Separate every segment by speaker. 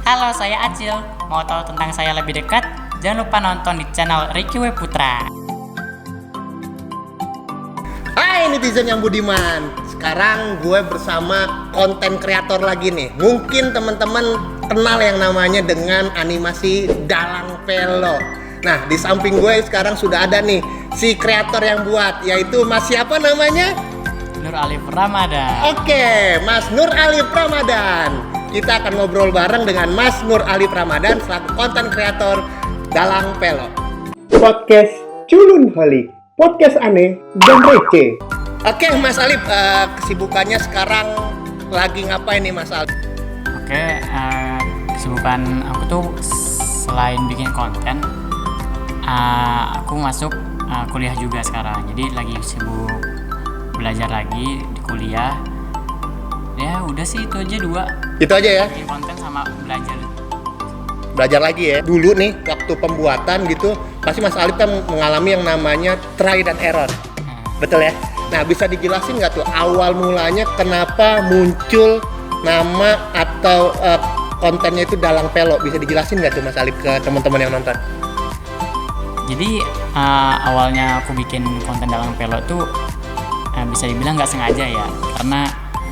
Speaker 1: Halo, saya Acil. Mau tahu tentang saya lebih dekat? Jangan lupa nonton di channel Ricky W. Putra.
Speaker 2: Hai netizen yang budiman. Sekarang gue bersama konten kreator lagi nih. Mungkin teman-teman kenal yang namanya dengan animasi Dalang Pelo. Nah, di samping gue sekarang sudah ada nih si kreator yang buat, yaitu Mas siapa namanya?
Speaker 1: Nur Alif Ramadan.
Speaker 2: Oke, Mas Nur Alif Ramadan. Kita akan ngobrol bareng dengan Mas Nur Alif Ramadan selaku konten kreator Dalang Pelo. Podcast Culun Holik, podcast aneh dan receh. Oke, Mas Alif, kesibukannya sekarang lagi ngapain nih, Mas Alif?
Speaker 1: Oke, kesibukan aku tuh selain bikin konten, aku masuk kuliah juga sekarang. Jadi lagi sibuk belajar lagi di kuliah. Ya udah sih itu aja dua.
Speaker 2: Itu aja ya?
Speaker 1: Bikin konten sama belajar.
Speaker 2: Belajar lagi ya. Dulu nih waktu pembuatan gitu, pasti Mas Alif kan mengalami yang namanya try dan error. Betul ya? Nah, bisa dijelasin nggak tuh awal mulanya kenapa muncul nama atau kontennya itu Dalang Pelo? Bisa dijelasin nggak tuh Mas Alif ke teman-teman yang nonton?
Speaker 1: Jadi awalnya aku bikin konten Dalang Pelo tuh bisa dibilang nggak sengaja ya, karena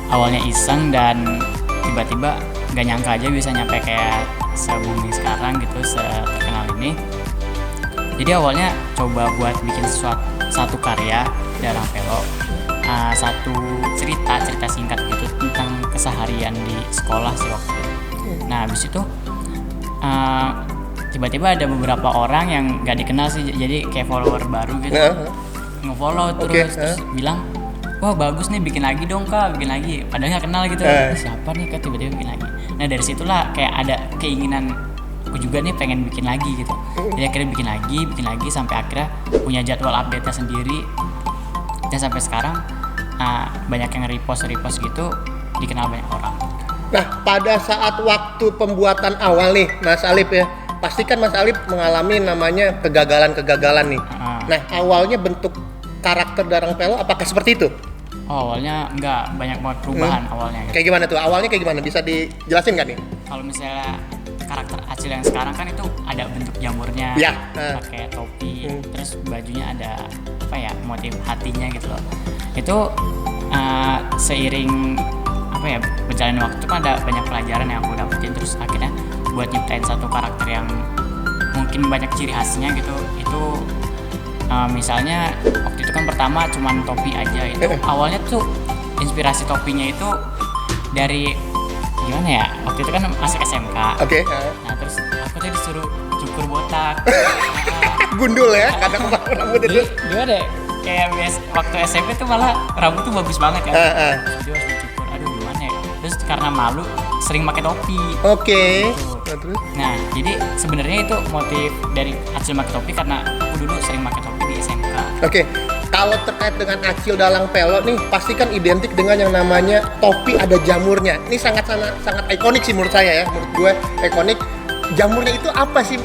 Speaker 1: awalnya iseng dan tiba-tiba nggak nyangka aja bisa nyampe kayak se-booming sekarang gitu, se-terkenal ini. Jadi awalnya coba buat bikin satu karya Dalang Pelo, satu cerita singkat gitu tentang keseharian di sekolah sih waktu itu. Nah habis itu tiba-tiba ada beberapa orang yang nggak dikenal sih, jadi kayak follower baru gitu, nge-follow terus bilang, wah bagus nih, bikin lagi dong kak, bikin lagi. Padahal nggak kenal gitu, siapa nih kak, tiba-tiba bikin lagi. Nah dari situlah kayak ada keinginan aku juga nih pengen bikin lagi gitu. Jadi akhirnya bikin lagi sampai akhirnya punya jadwal update-nya sendiri. Dan sampai sekarang banyak yang repost gitu, dikenal banyak orang.
Speaker 2: Nah, pada saat waktu pembuatan awal nih Mas Alif ya, pasti kan Mas Alif mengalami namanya kegagalan nih. Nah, awalnya bentuk karakter Dalang Pelo apakah seperti itu?
Speaker 1: Oh, awalnya enggak, banyak banget perubahan awalnya gitu.
Speaker 2: Kayak gimana tuh? Awalnya kayak gimana? Bisa dijelasin nggak nih?
Speaker 1: Kalau misalnya karakter Acil yang sekarang kan itu ada bentuk jamurnya,
Speaker 2: ya,
Speaker 1: pakai topi, terus bajunya ada apa ya, motif hatinya gitu loh. Itu seiring apa ya, berjalannya waktu kan ada banyak pelajaran yang aku dapetin, terus akhirnya buat nyiptain satu karakter yang mungkin banyak ciri khasnya gitu. Itu misalnya waktu itu kan pertama cuman topi aja, itu awalnya tuh inspirasi topinya itu dari gimana ya, waktu itu kan masih SMK. Nah terus aku tuh disuruh cukur botak.
Speaker 2: Gundul ya, kadang rambut itu.
Speaker 1: Gimana deh, kayak waktu SMP tuh malah rambut tuh bagus banget kan. Dia harus dicukur, aduh gimana ya. Terus karena malu sering pakai topi. Gitu. Nah jadi sebenarnya itu motif dari Acil pakai topi karena aku dulu sering pakai topi di SMK.
Speaker 2: Kalau terkait dengan Acil Dalang Pelo nih, pasti kan identik dengan yang namanya topi ada jamurnya. Ini sangat ikonik sih menurut saya ya. Menurut gue ikonik. Jamurnya itu apa sih?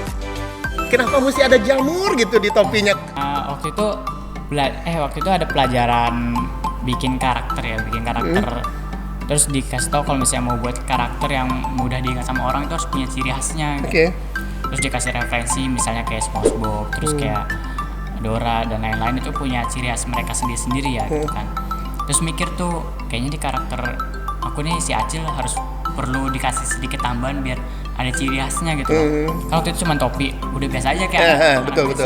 Speaker 2: Kenapa mesti ada jamur gitu di topinya?
Speaker 1: Waktu itu ada pelajaran bikin karakter. Terus dikasih tahu kalau misalnya mau buat karakter yang mudah diingat sama orang itu harus punya ciri khasnya. Terus dikasih referensi misalnya kayak SpongeBob, terus kayak Dora dan lain-lain, itu punya ciri khas mereka sendiri-sendiri ya gitu kan. Terus mikir tuh kayaknya di karakter aku nih si Acil harus perlu dikasih sedikit tambahan biar ada ciri khasnya gitu. Kalau waktu itu cuma topi udah biasa aja kayak
Speaker 2: betul.
Speaker 1: Gitu.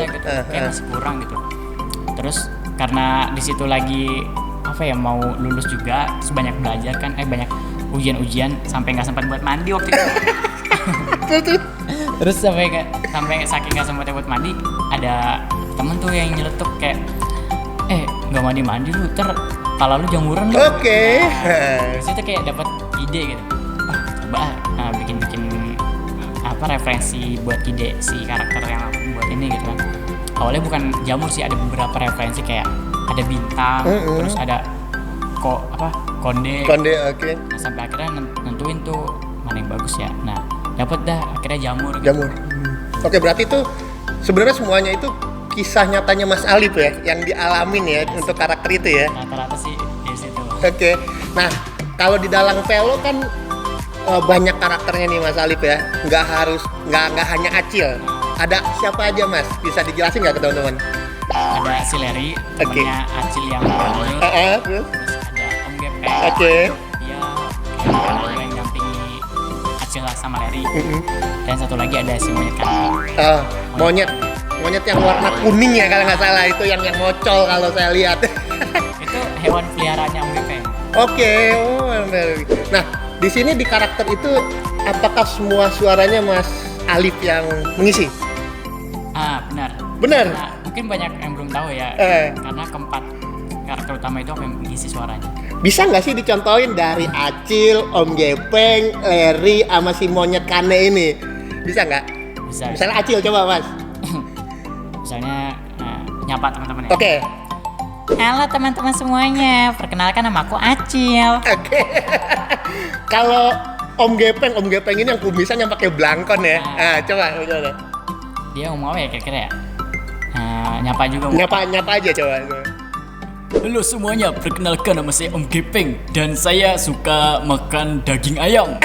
Speaker 1: Kayak masih kurang gitu. Terus karena di situ lagi apa ya, mau lulus juga, terus banyak belajar kan, banyak ujian sampai nggak sempat buat mandi waktu itu. Terus sampai saking nggak sempat buat mandi, ada temen tuh yang nyeletuk kayak, nggak mandi lu, kepala lu jamuran lu. Terus itu kayak dapat ide gitu, coba bikin apa referensi buat ide si karakter yang aku buat ini gitu kan. Awalnya bukan jamur sih, ada beberapa referensi kayak ada bintang, terus ada konde. Nah, sampai akhirnya nentuin tuh mana yang bagus ya. Nah dapet dah akhirnya jamur.
Speaker 2: Berarti itu sebenarnya semuanya itu kisah nyatanya Mas Alif ya yang dialamin ya untuk karakter itu ya.
Speaker 1: Rata-rata sih di situ.
Speaker 2: Nah kalau di Dalang Pelo kan banyak karakternya nih Mas Alif ya. Nggak hanya Acil. Ada siapa aja Mas? Bisa dijelasin nggak ke teman-teman?
Speaker 1: Ada si Larry, temennya Acil yang bandel.
Speaker 2: Terus?
Speaker 1: Terus ada Om Gepeng.
Speaker 2: Oke.
Speaker 1: Dia kayak yang dampingi Acil sama Larry. Dan satu lagi ada si monyet kan.
Speaker 2: Monyet yang warna kuning ya kalau nggak salah, itu yang ngocol kalau saya lihat.
Speaker 1: Itu hewan peliharaannya Om Gepeng.
Speaker 2: Oke, nah di sini di karakter itu apakah semua suaranya Mas Alif yang mengisi?
Speaker 1: Benar.
Speaker 2: Benar.
Speaker 1: Nah, mungkin banyak yang belum tahu ya, karena keempat karakter utama itu aku yang mengisi suaranya.
Speaker 2: Bisa nggak sih dicontohin dari Acil, Om Gepeng, Larry, sama si monyet Kane ini? Bisa nggak?
Speaker 1: Bisa.
Speaker 2: Misalnya Acil coba Mas.
Speaker 1: Misalnya nyapa teman-teman ya.
Speaker 2: Oke.
Speaker 1: Halo teman-teman semuanya, perkenalkan nama aku Acil.
Speaker 2: Oke. Kalau Om Gepeng ini yang kumisan yang pakai blangkon ya. Coba.
Speaker 1: Dia ngomong apa ya kira-kira ya? Nyapa juga.
Speaker 2: Nyapa aja coba.
Speaker 1: Halo semuanya, perkenalkan nama saya Om Gepeng dan saya suka makan daging ayam.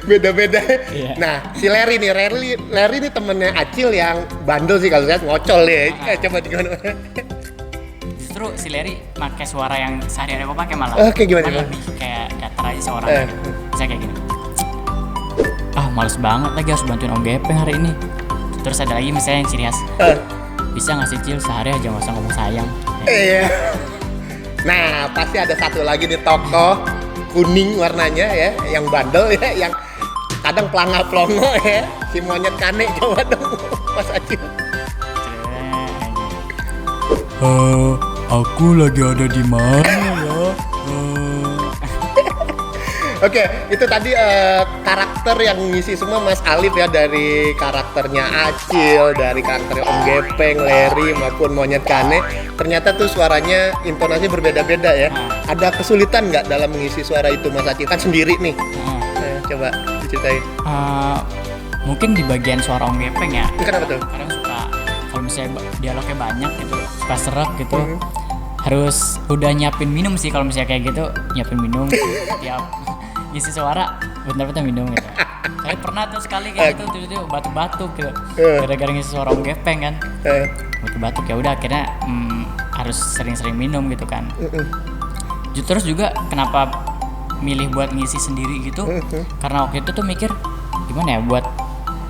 Speaker 2: Beda-beda.
Speaker 1: Iya.
Speaker 2: Nah, si Larry nih temennya Acil yang bandel sih kalau saya ngocol ya. Coba gimana?
Speaker 1: Justru si Larry pakai suara yang sehari-hari aku pakai malah.
Speaker 2: Oke, gimana?
Speaker 1: Lebih kayak datar aja suaranya. Bisa kayak gini. Males banget lagi harus bantuin Om Gepeng hari ini. Terus ada lagi misalnya yang ciri khas. Bisa nggak sih Cil sehari aja nggak usah ngomong sayang.
Speaker 2: Iya. Nah, pasti ada satu lagi nih tokoh kuning warnanya ya, yang bandel ya, yang kadang pelanga-pelongo ya, si monyet Kane. Coba dong Mas Acil.
Speaker 1: Aku lagi ada di mana ya?
Speaker 2: Oke, itu tadi karakter yang ngisi semua Mas Alif ya, dari karakternya Acil, dari karakternya Om Gepeng, Larry maupun monyet Kane. Ternyata tuh suaranya intonasi berbeda-beda ya. Ada kesulitan nggak dalam mengisi suara itu Mas Acil? Kan sendiri nih. Coba diceritain.
Speaker 1: Mungkin di bagian suara Om Gepeng ya.
Speaker 2: Kenapa tuh?
Speaker 1: Kadang suka kalau misalnya dialognya banyak gitu, suka serak gitu. Harus udah nyiapin minum sih kalau misalnya kayak gitu, nyiapin minum tiap ngisi suara bentar-bentar minum gitu. Saya pernah tuh sekali kayak gitu, tiba-tiba batuk-batuk gitu. Gara-gara ngisi suara Om Gepeng kan. Batuk-batuk ya udah akhirnya harus sering-sering minum gitu kan. Terus juga kenapa milih buat ngisi sendiri gitu? Karena waktu itu tuh mikir gimana ya, buat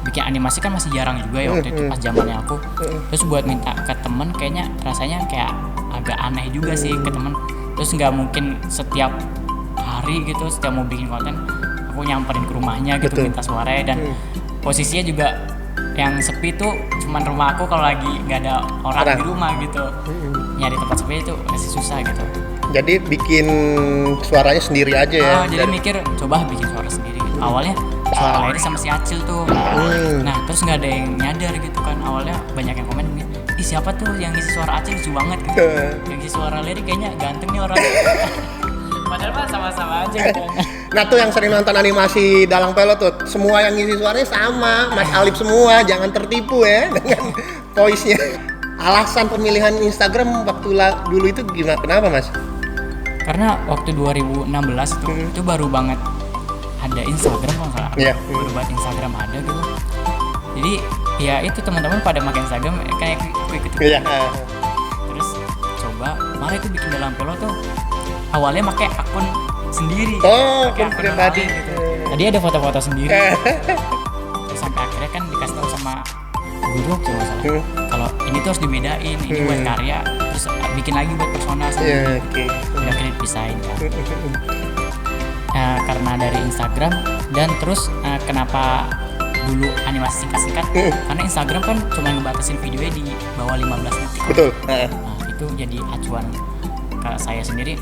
Speaker 1: bikin animasi kan masih jarang juga ya waktu itu pas zamannya aku. Terus buat minta ke temen kayaknya rasanya kayak agak aneh juga sih ke temen. Terus nggak mungkin setiap hari gitu, setiap mau bikin konten aku nyamperin ke rumahnya gitu. Minta suaranya, dan posisinya juga yang sepi tuh cuman rumah aku kalau lagi nggak ada orang di rumah gitu. Nyari tempat sepi itu masih susah gitu.
Speaker 2: Jadi bikin suaranya sendiri aja ya.
Speaker 1: Jadi mikir coba bikin suara sendiri gitu. Awalnya suara Larry sama si Acil tuh. Nah terus nggak ada yang nyadar gitu kan. Awalnya banyak yang komen, ih siapa tuh yang ngisi suara Acil lucu banget gitu. Yang ngisi suara Larry kayaknya ganteng nih orang. Padahal mah sama-sama aja gitu.
Speaker 2: Nah tuh yang sering nonton animasi Dalang Pelot tuh, semua yang ngisi suaranya sama, Mas Alif semua. Jangan tertipu ya dengan voice-nya. Alasan pemilihan Instagram waktu dulu itu gimana? Kenapa Mas?
Speaker 1: Karena waktu 2016 itu baru banget ada Instagram kalau nggak salah. Baru banget Instagram ada gitu. Jadi ya itu teman-teman pada pakai Instagram kayak aku ikut. Terus coba malah itu bikin Dalang Pelot tuh awalnya pakai akun sendiri.
Speaker 2: Akun pribadi
Speaker 1: gitu. Tadi ada foto-foto sendiri. Terus sampai akhirnya kan dikasih tahu sama guru waktu nggak salah. Kalau ini tuh harus dibedain, ini buat karya, terus bikin lagi buat personal sendiri. Udah akhirnya dipisahin kan. Karena dari Instagram, dan terus kenapa dulu animasi singkat-singkat? Karena Instagram kan cuma ngebatasin videonya di bawah 15 detik.
Speaker 2: Betul.
Speaker 1: Itu jadi acuan ke saya sendiri,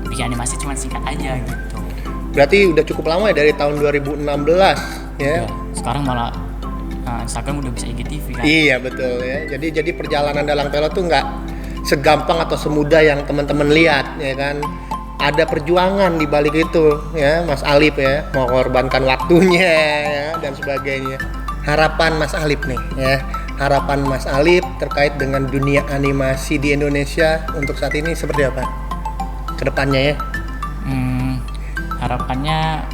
Speaker 1: bikin animasi cuma singkat aja gitu.
Speaker 2: Berarti udah cukup lama ya, dari tahun 2016 ya.
Speaker 1: Sekarang malah Instagram udah bisa IGTV kan.
Speaker 2: Iya betul ya. Jadi perjalanan Dalang Pelot tuh nggak segampang atau semudah yang teman-teman lihat ya kan. Ada perjuangan di balik itu ya, Mas Alif ya, mengorbankan waktunya ya, dan sebagainya. Harapan Mas Alif nih ya, harapan Mas Alif terkait dengan dunia animasi di Indonesia untuk saat ini seperti apa? Kedepannya ya?
Speaker 1: harapannya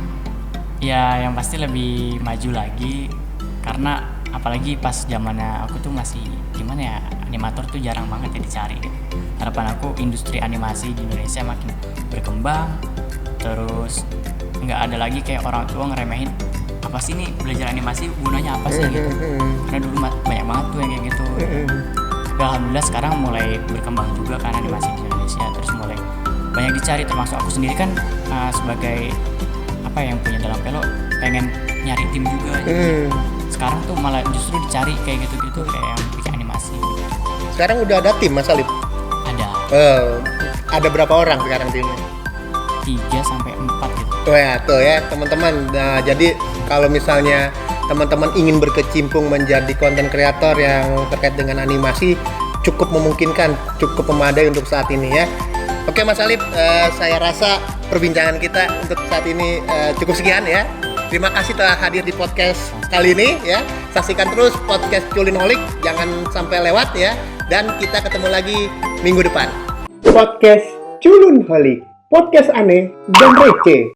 Speaker 1: ya yang pasti lebih maju lagi, karena apalagi pas zamannya aku tuh masih gimana ya, animator tuh jarang banget ya dicari gitu. Harapan aku industri animasi di Indonesia makin berkembang, terus nggak ada lagi kayak orang tua ngeremehin apa sih nih belajar animasi gunanya apa sih gitu, karena dulu banyak banget tuh yang kayak gitu. Tapi alhamdulillah sekarang mulai berkembang juga kan animasi di Indonesia, terus mulai banyak dicari, termasuk aku sendiri kan sebagai apa yang punya dalam pelo pengen nyari tim juga gitu. Sekarang tuh malah justru dicari kayak gitu-gitu, kayak yang bikin animasi gitu.
Speaker 2: Sekarang udah ada tim Mas Alif?
Speaker 1: Ada
Speaker 2: Ada berapa orang sekarang timnya?
Speaker 1: 3-4 gitu.
Speaker 2: Tuh ya teman-teman. Nah, jadi kalau misalnya teman-teman ingin berkecimpung menjadi konten kreator yang terkait dengan animasi, cukup memungkinkan, cukup memadai untuk saat ini ya. Oke Mas Alif, saya rasa perbincangan kita untuk saat ini cukup sekian ya. Terima kasih telah hadir di podcast kali ini ya. Saksikan terus podcast Culinoholic, jangan sampai lewat ya. Dan kita ketemu lagi minggu depan. Podcast Culinoholic, podcast aneh dan receh.